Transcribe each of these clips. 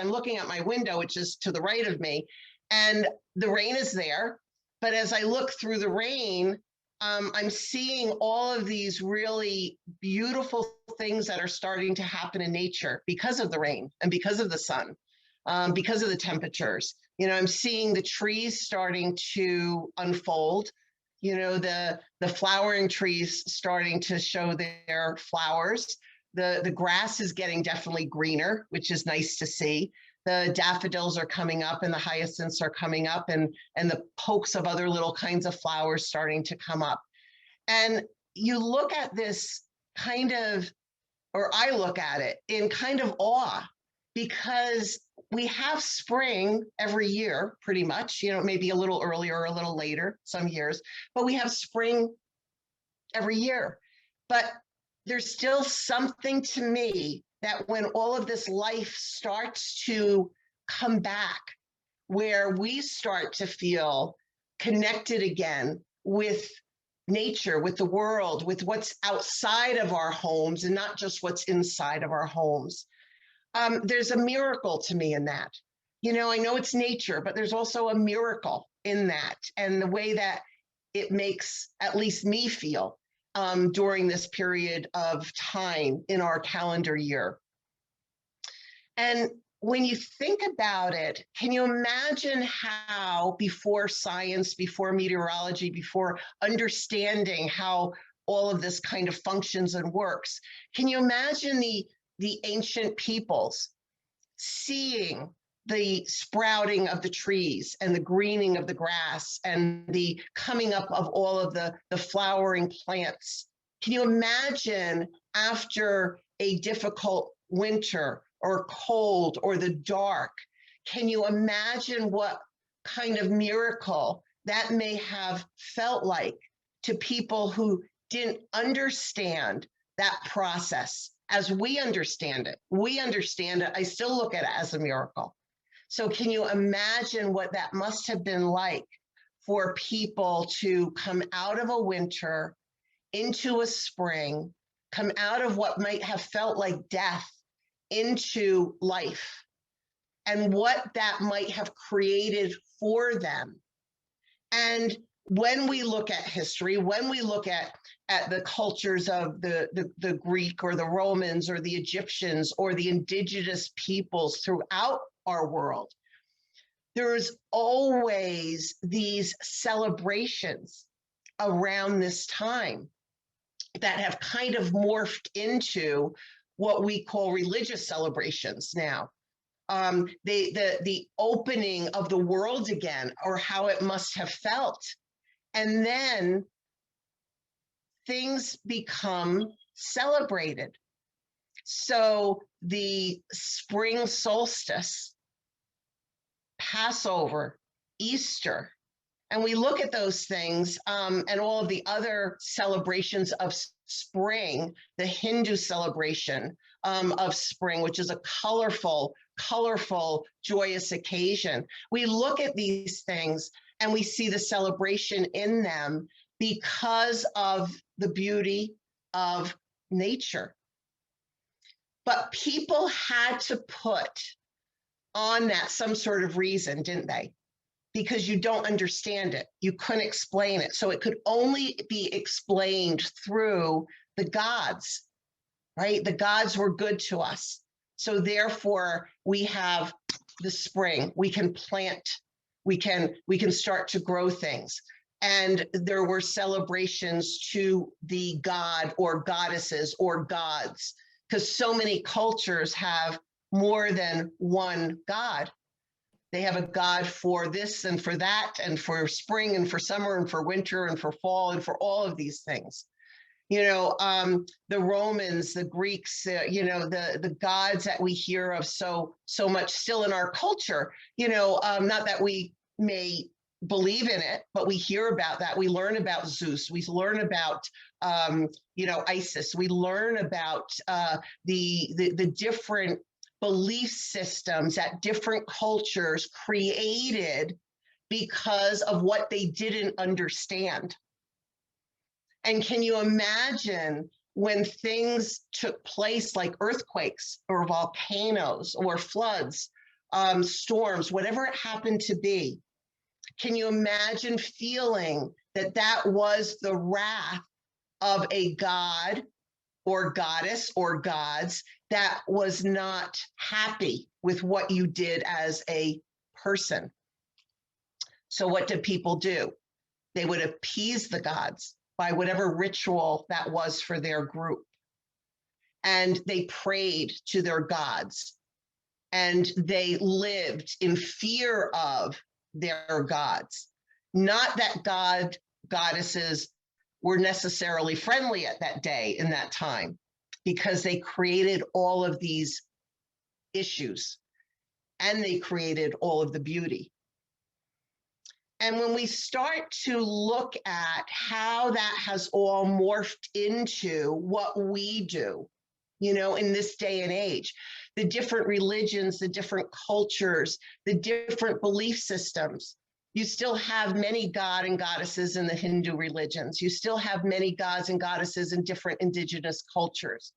I'm looking at my window, which is to the right of me, and the rain is there. But as I look through the rain, I'm seeing all of these really beautiful things that are starting to happen in nature because of the rain and because of the sun, because of the temperatures. You know, I'm seeing the trees starting to unfold. You know, the flowering trees starting to show their flowers. The grass is getting definitely greener, which is nice to see. The daffodils are coming up and the hyacinths are coming up, and the pokes of other little kinds of flowers starting to come up. And you look at this kind of, or I look at it in kind of awe, because we have spring every year, pretty much, you know, maybe a little earlier or a little later some years, but we have spring every year. But there's still something to me that when all of this life starts to come back, where we start to feel connected again with nature, with the world, with what's outside of our homes and not just what's inside of our homes. There's a miracle to me in that. You know, I know it's nature, but there's also a miracle in that, and the way that it makes at least me feel during this period of time in our calendar year. And when you think about it, can you imagine how before science, before meteorology, before understanding how all of this kind of functions and works, can you imagine the ancient peoples seeing the sprouting of the trees and the greening of the grass and the coming up of all of the flowering plants? Can you imagine after a difficult winter or cold or the dark, can you imagine what kind of miracle that may have felt like to people who didn't understand that process as we understand it? We understand it. I still look at it as a miracle. So can you imagine what that must have been like for people to come out of a winter into a spring, come out of what might have felt like death into life, and what that might have created for them? And when we look at history, when we look at the cultures of the Greek or the Romans or the Egyptians or the indigenous peoples throughout our world, there's always these celebrations around this time that have kind of morphed into what we call religious celebrations now. The opening of the world again, or how it must have felt. And then things become celebrated. So the spring solstice, Passover, Easter, and we look at those things and all of the other celebrations of spring, the Hindu celebration of spring, which is a colorful, joyous occasion. We look at these things and we see the celebration in them because of the beauty of nature. But people had to put on that some sort of reason, didn't they? Because you don't understand it. You couldn't explain it. So it could only be explained through the gods, right? The gods were good to us. So therefore, we have the spring. We can plant. We can start to grow things. And there were celebrations to the god or goddesses or gods, because so many cultures have more than one god. They have a god for this and for that, and for spring and for summer and for winter and for fall and for all of these things. You know, the Romans, the Greeks, you know, the gods that we hear of so much still in our culture, you know, not that we may believe in it, but we hear about that. We learn about Zeus. We learn about, you know, Isis. We learn about the different belief systems that different cultures created because of what they didn't understand. And can you imagine when things took place like earthquakes or volcanoes or floods storms, whatever it happened to be. Can you imagine feeling that that was the wrath of a god or goddess or gods that was not happy with what you did as a person? So what did people do? They would appease the gods by whatever ritual that was for their group. And they prayed to their gods. And they lived in fear of their gods. Not that goddesses were necessarily friendly at that day in that time, because they created all of these issues and they created all of the beauty. And when we start to look at how that has all morphed into what we do, you know, in this day and age, the different religions, the different cultures, the different belief systems. You still have many god and goddesses in the Hindu religions. You still have many gods and goddesses in different indigenous cultures.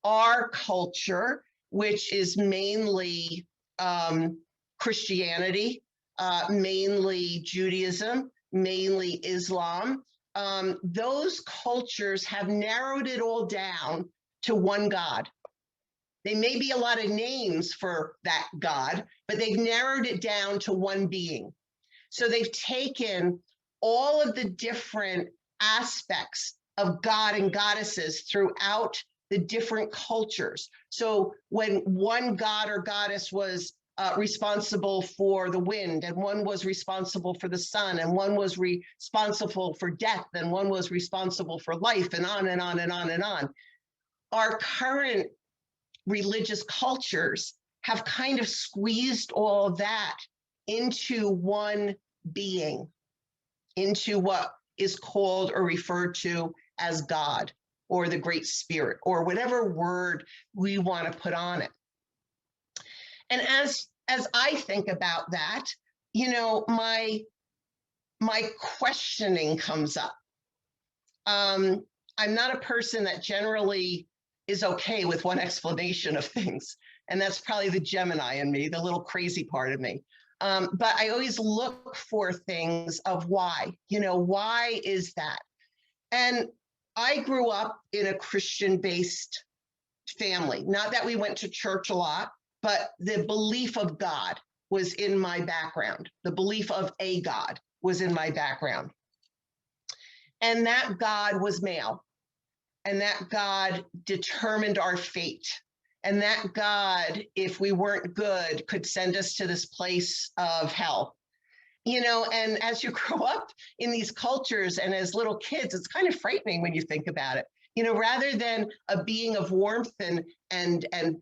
Our culture, which is mainly Christianity, mainly Judaism, mainly Islam, those cultures have narrowed it all down to one God. There may be a lot of names for that God, but they've narrowed it down to one being. So they've taken all of the different aspects of God and goddesses throughout the different cultures. So when one god or goddess was responsible for the wind, and one was responsible for the sun, and one was responsible for death, and one was responsible for life, and on and on and on and on. Our current religious cultures have kind of squeezed all of that into one being, into what is called or referred to as God or the Great Spirit, or whatever word we want to put on it. And as I think about that, you know, my questioning comes up. I'm not a person that generally is okay with one explanation of things. And that's probably the Gemini in me, the little crazy part of me. But I always look for things of why, you know, why is that? And I grew up in a Christian-based family. Not that we went to church a lot, but the belief of God was in my background. The belief of a God was in my background. And that God was male. And that God determined our fate. And that God, if we weren't good, could send us to this place of hell. You know, and as you grow up in these cultures and as little kids, it's kind of frightening when you think about it. You know, rather than a being of warmth and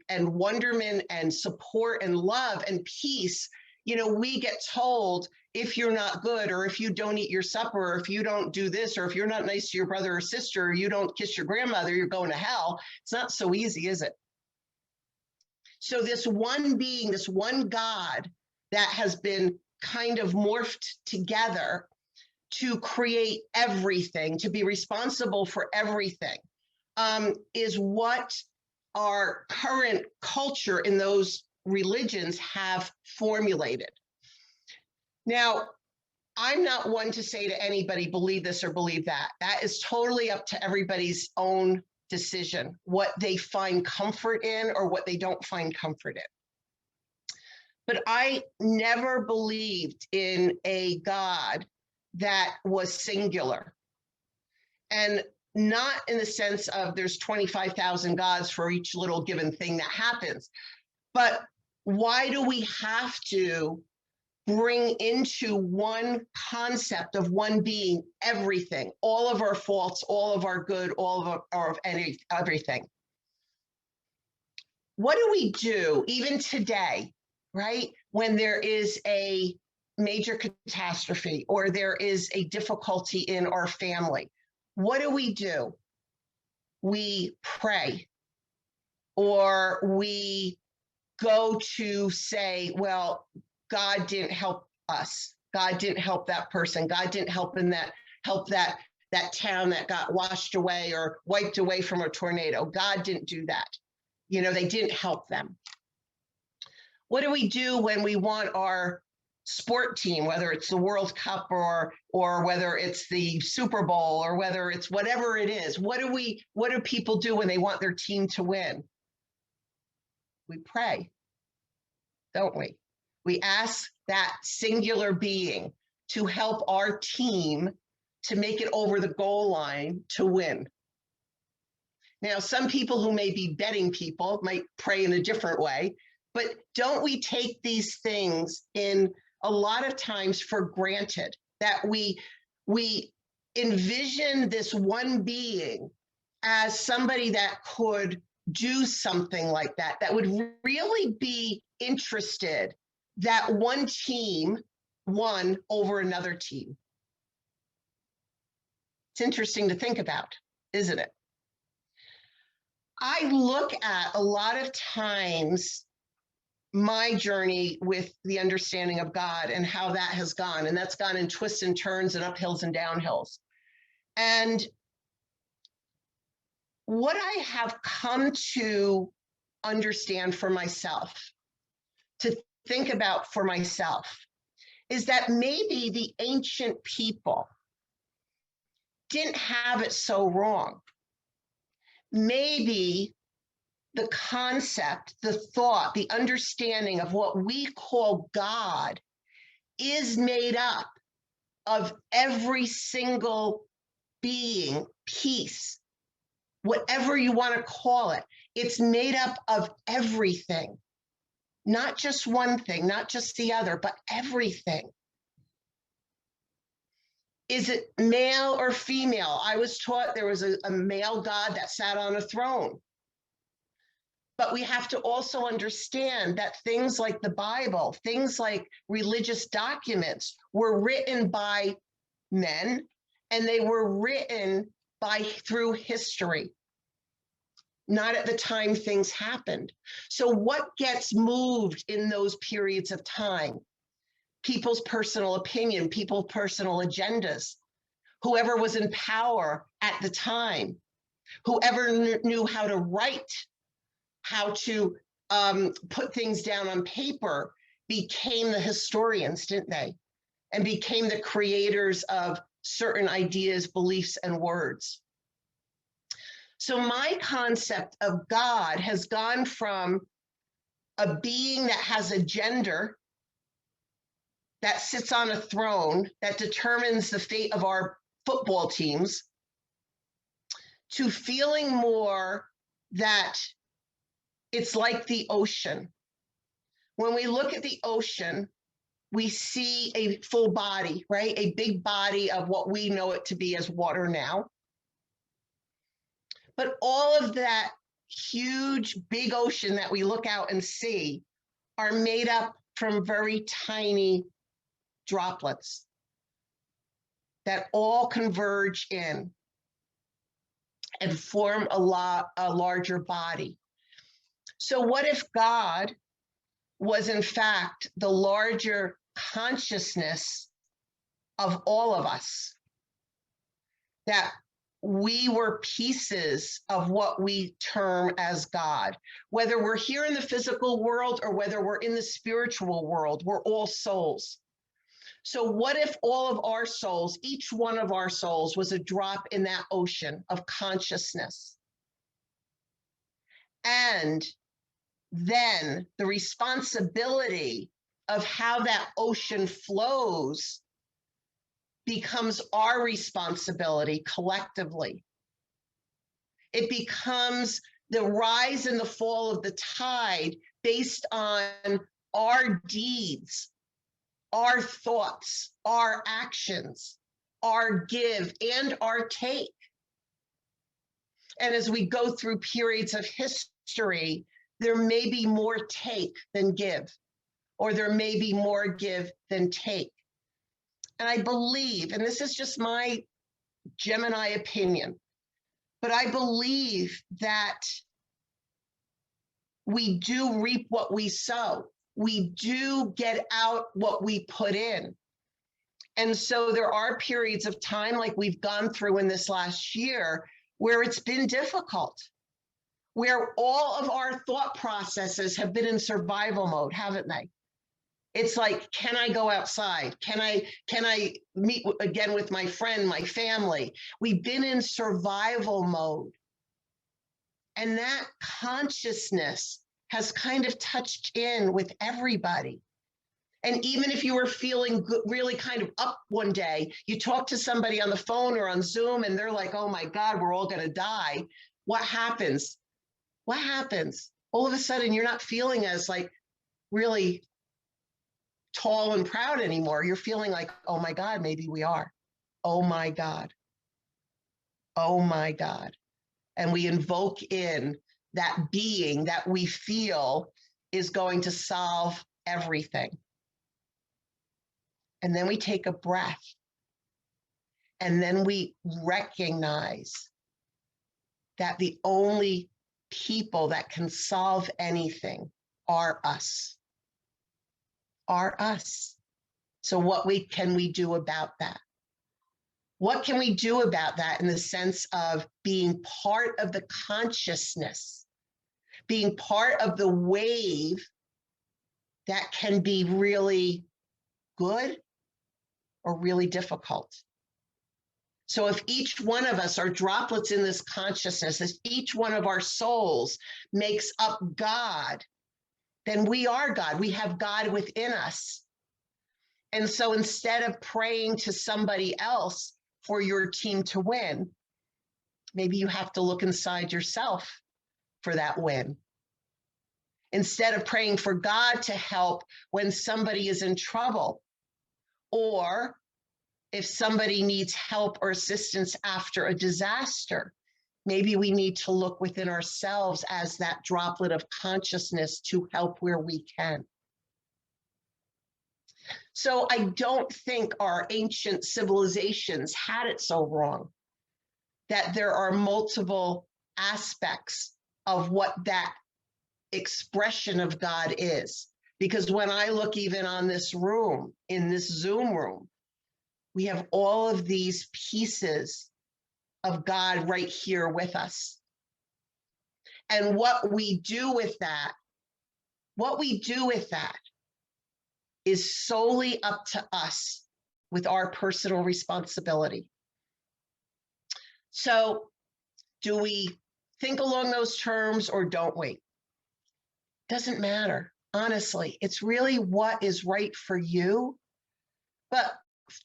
wonderment and support and love and peace, you know, we get told, if you're not good, or if you don't eat your supper, or if you don't do this, or if you're not nice to your brother or sister, or you don't kiss your grandmother, you're going to hell. It's not so easy, is it? So this one being, this one God that has been kind of morphed together to create everything, to be responsible for everything, is what our current culture in those religions have formulated. Now, I'm not one to say to anybody, believe this or believe that. That is totally up to everybody's own decision, what they find comfort in or what they don't find comfort in. But I never believed in a God that was singular. And not in the sense of there's 25,000 gods for each little given thing that happens. But why do we have to bring into one concept of one being everything, all of our faults, all of our good, all of everything? What do we do even today, right? When there is a major catastrophe or there is a difficulty in our family, what do? We pray, or we go to say, well, God didn't help us. God didn't help that person. God didn't help that town that got washed away or wiped away from a tornado. God didn't do that. You know, they didn't help them. What do we do when we want our sport team, whether it's the World Cup or whether it's the Super Bowl or whether it's whatever it is? What do people do when they want their team to win? We pray, don't we? We ask that singular being to help our team to make it over the goal line to win. Now, some people who may be betting people might pray in a different way, but don't we take these things in a lot of times for granted, that we envision this one being as somebody that could do something like that, that would really be interested that one team won over another team. It's interesting to think about, isn't it? I look at a lot of times my journey with the understanding of God and how that has gone, and that's gone in twists and turns and uphills and downhills. And what I have come to understand for myself, to think about for myself, is that maybe the ancient people didn't have it so wrong. Maybe the concept, the thought, the understanding of what we call God is made up of every single being, piece, whatever you want to call it. It's made up of everything, not just one thing, not just the other, but everything. Is it male or female? I was taught there was a male God that sat on a throne. But we have to also understand that things like the Bible, things like religious documents were written by men, and they were written through history, not at the time things happened. So what gets moved in those periods of time? People's personal opinion, people's personal agendas, whoever was in power at the time, whoever knew how to write, how to put things down on paper, became the historians, didn't they? And became the creators of certain ideas, beliefs, and words. So my concept of God has gone from a being that has a gender, that sits on a throne, that determines the fate of our football teams, to feeling more that it's like the ocean. When we look at the ocean, we see a full body, right? A big body of what we know it to be as water now. But all of that huge, big ocean that we look out and see are made up from very tiny droplets that all converge in and form a larger body. So what if God was in fact the larger consciousness of all of us? That we were pieces of what we term as God. Whether we're here in the physical world or whether we're in the spiritual world, we're all souls. So what if all of our souls, each one of our souls, was a drop in that ocean of consciousness? And then the responsibility of how that ocean flows becomes our responsibility collectively. It becomes the rise and the fall of the tide based on our deeds, our thoughts, our actions, our give and our take. And as we go through periods of history, there may be more take than give, or there may be more give than take. And I believe, and this is just my Gemini opinion, but I believe that we do reap what we sow. We do get out what we put in. And so there are periods of time like we've gone through in this last year where it's been difficult, where all of our thought processes have been in survival mode, haven't they? It's like, can I go outside? Can I meet again with my friend, my family? We've been in survival mode. And that consciousness has kind of touched in with everybody. And even if you were feeling good, really kind of up one day, you talk to somebody on the phone or on Zoom and they're like, oh my God, we're all going to die. What happens? What happens? All of a sudden, you're not feeling as like really tall and proud anymore. You're feeling like, oh my God, maybe we are. Oh my God. Oh my God. And we invoke in that being that we feel is going to solve everything. And then we take a breath. And then we recognize that the only people that can solve anything are us. Are us. So what can we do about that? What can we do about that in the sense of being part of the consciousness, being part of the wave that can be really good or really difficult? So if each one of us are droplets in this consciousness, as each one of our souls makes up God, then we are God. We have God within us. And so instead of praying to somebody else for your team to win, maybe you have to look inside yourself for that win. Instead of praying for God to help when somebody is in trouble, or if somebody needs help or assistance after a disaster, maybe we need to look within ourselves as that droplet of consciousness to help where we can. So I don't think our ancient civilizations had it so wrong, that there are multiple aspects of what that expression of God is. Because when I look even on this room, in this Zoom room, we have all of these pieces of God right here with us. And what we do with that is solely up to us with our personal responsibility. So do we think along those terms or don't we? Doesn't matter. Honestly, it's really what is right for you. But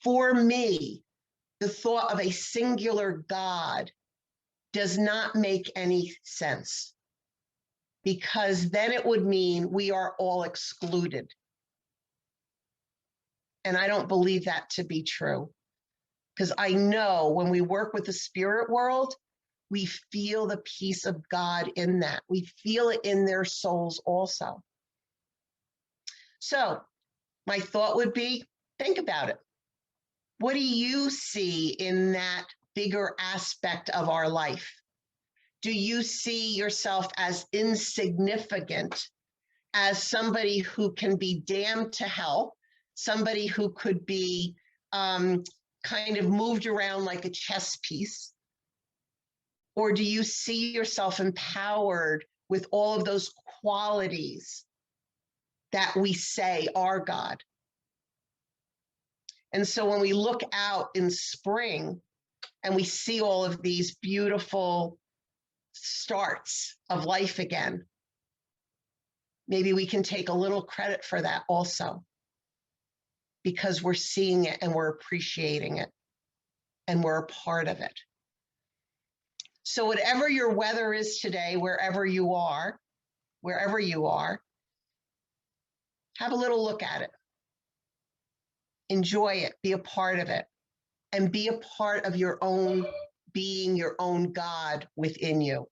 for me, the thought of a singular God does not make any sense, because then it would mean we are all excluded. And I don't believe that to be true, because I know when we work with the spirit world, we feel the peace of God in that. We feel it in their souls also. So my thought would be, think about it. What do you see in that bigger aspect of our life? Do you see yourself as insignificant, as somebody who can be damned to hell, somebody who could be kind of moved around like a chess piece? Or do you see yourself empowered with all of those qualities that we say are God? And so when we look out in spring and we see all of these beautiful starts of life again, maybe we can take a little credit for that also, because we're seeing it and we're appreciating it and we're a part of it. So whatever your weather is today, wherever you are, have a little look at it. Enjoy it, be a part of it, and be a part of your own being, your own God within you.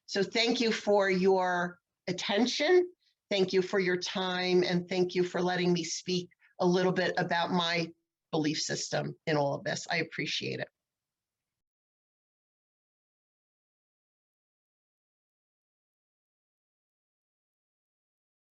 So thank you for your attention. Thank you for your time. And thank you for letting me speak a little bit about my belief system in all of this. I appreciate it.